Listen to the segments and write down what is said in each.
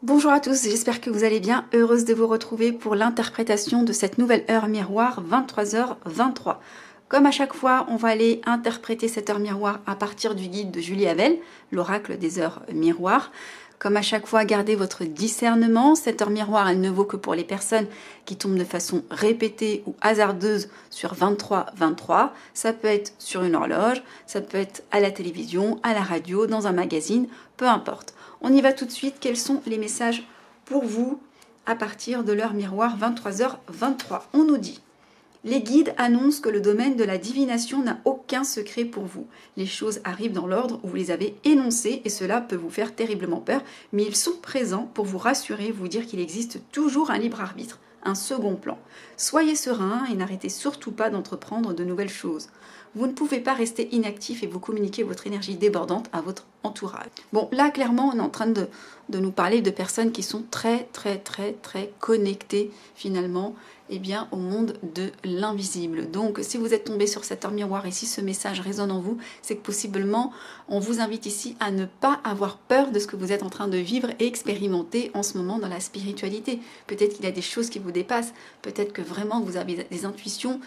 Bonjour à tous, j'espère que vous allez bien. Heureuse de vous retrouver pour l'interprétation de cette nouvelle heure miroir 23h23. Comme à chaque fois, on va aller interpréter cette heure miroir à partir du guide de Julie Havel, l'oracle des heures miroirs. Comme à chaque fois, gardez votre discernement. Cette heure miroir, elle ne vaut que pour les personnes qui tombent de façon répétée ou hasardeuse sur 23-23. Ça peut être sur une horloge, ça peut être à la télévision, à la radio, dans un magazine, peu importe. On y va tout de suite. Quels sont les messages pour vous à partir de l'heure miroir 23h23? On nous dit: les guides annoncent que le domaine de la divination n'a aucun secret pour vous. Les choses arrivent dans l'ordre où vous les avez énoncées et cela peut vous faire terriblement peur, mais ils sont présents pour vous rassurer, vous dire qu'il existe toujours un libre arbitre, un second plan. Soyez serein et n'arrêtez surtout pas d'entreprendre de nouvelles choses. Vous ne pouvez pas rester inactif et vous communiquer votre énergie débordante à votre entourage. Bon, là, clairement, on est en train de nous parler de personnes qui sont très connectées, finalement, au monde de l'invisible. Donc, si vous êtes tombé sur cette heure miroir et si ce message résonne en vous, c'est que possiblement, on vous invite ici à ne pas avoir peur de ce que vous êtes en train de vivre et expérimenter en ce moment dans la spiritualité. Peut-être qu'il y a des choses qui vous dépassent, peut-être que vraiment vous avez des intuitions,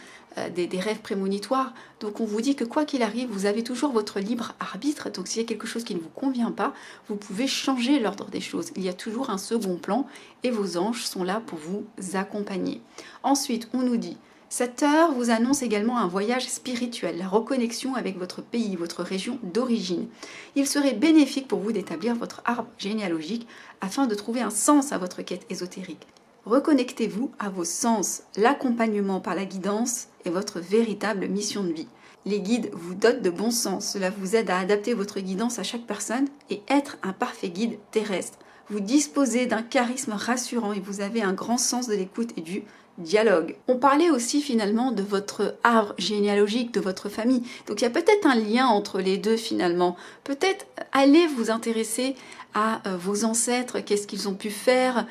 des rêves prémonitoires. Donc on vous dit que quoi qu'il arrive, vous avez toujours votre libre arbitre. Donc s'il y a quelque chose qui ne vous convient pas, vous pouvez changer l'ordre des choses. Il y a toujours un second plan et vos anges sont là pour vous accompagner. Ensuite, on nous dit: cette heure vous annonce également un voyage spirituel, la reconnexion avec votre pays, votre région d'origine. Il serait bénéfique pour vous d'établir votre arbre généalogique afin de trouver un sens à votre quête ésotérique. Reconnectez-vous à vos sens. L'accompagnement par la guidance est votre véritable mission de vie. Les guides vous dotent de bon sens. Cela vous aide à adapter votre guidance à chaque personne et être un parfait guide terrestre. Vous disposez d'un charisme rassurant et vous avez un grand sens de l'écoute et du dialogue. On parlait aussi finalement de votre arbre généalogique, de votre famille. Donc il y a peut-être un lien entre les deux finalement. Peut-être allez vous intéresser à vos ancêtres, qu'est-ce qu'ils ont pu faire,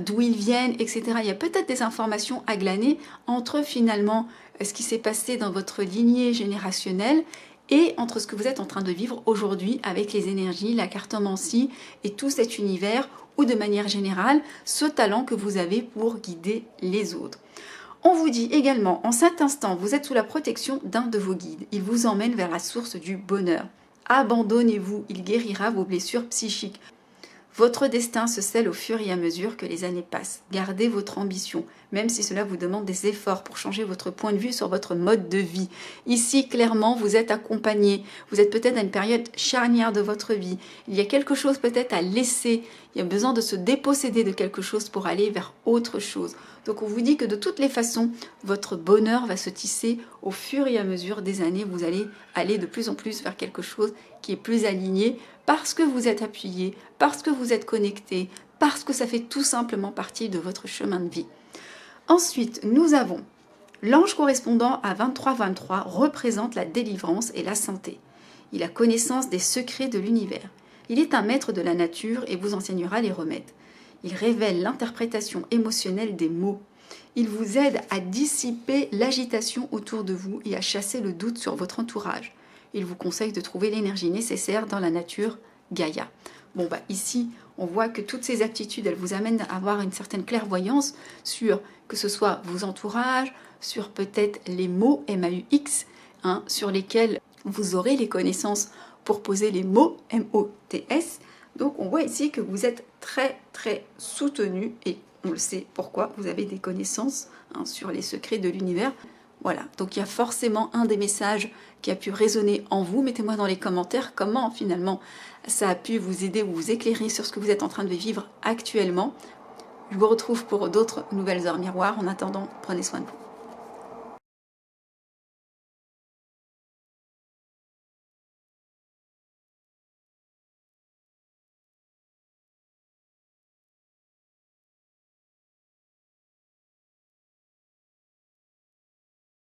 d'où ils viennent, etc. Il y a peut-être des informations à glaner entre finalement ce qui s'est passé dans votre lignée générationnelle et entre ce que vous êtes en train de vivre aujourd'hui avec les énergies, la cartomancie et tout cet univers, ou de manière générale, ce talent que vous avez pour guider les autres. On vous dit également, en cet instant, vous êtes sous la protection d'un de vos guides. Il vous emmène vers la source du bonheur. Abandonnez-vous, il guérira vos blessures psychiques. Votre destin se scelle au fur et à mesure que les années passent. Gardez votre ambition, même si cela vous demande des efforts pour changer votre point de vue sur votre mode de vie. Ici, clairement, vous êtes accompagné. Vous êtes peut-être à une période charnière de votre vie. Il y a quelque chose peut-être à laisser. Il y a besoin de se déposséder de quelque chose pour aller vers autre chose. Donc on vous dit que de toutes les façons, votre bonheur va se tisser au fur et à mesure des années. Vous allez aller de plus en plus vers quelque chose qui est plus aligné parce que vous êtes appuyé, parce que vous êtes connecté, parce que ça fait tout simplement partie de votre chemin de vie. Ensuite, nous avons l'ange correspondant à 23-23 représente la délivrance et la santé. Il a connaissance des secrets de l'univers. Il est un maître de la nature et vous enseignera les remèdes. Il révèle l'interprétation émotionnelle des mots. Il vous aide à dissiper l'agitation autour de vous et à chasser le doute sur votre entourage. Il vous conseille de trouver l'énergie nécessaire dans la nature Gaïa. Bon, ici, on voit que toutes ces aptitudes, elles vous amènent à avoir une certaine clairvoyance sur, que ce soit vos entourages, sur peut-être les mots MAUX, sur lesquels vous aurez les connaissances pour poser les mots MOTS. Donc on voit ici que vous êtes très soutenu et on le sait pourquoi, vous avez des connaissances sur les secrets de l'univers. Voilà, donc il y a forcément un des messages qui a pu résonner en vous. Mettez-moi dans les commentaires comment finalement ça a pu vous aider ou vous éclairer sur ce que vous êtes en train de vivre actuellement. Je vous retrouve pour d'autres nouvelles heures miroirs. En attendant, prenez soin de vous.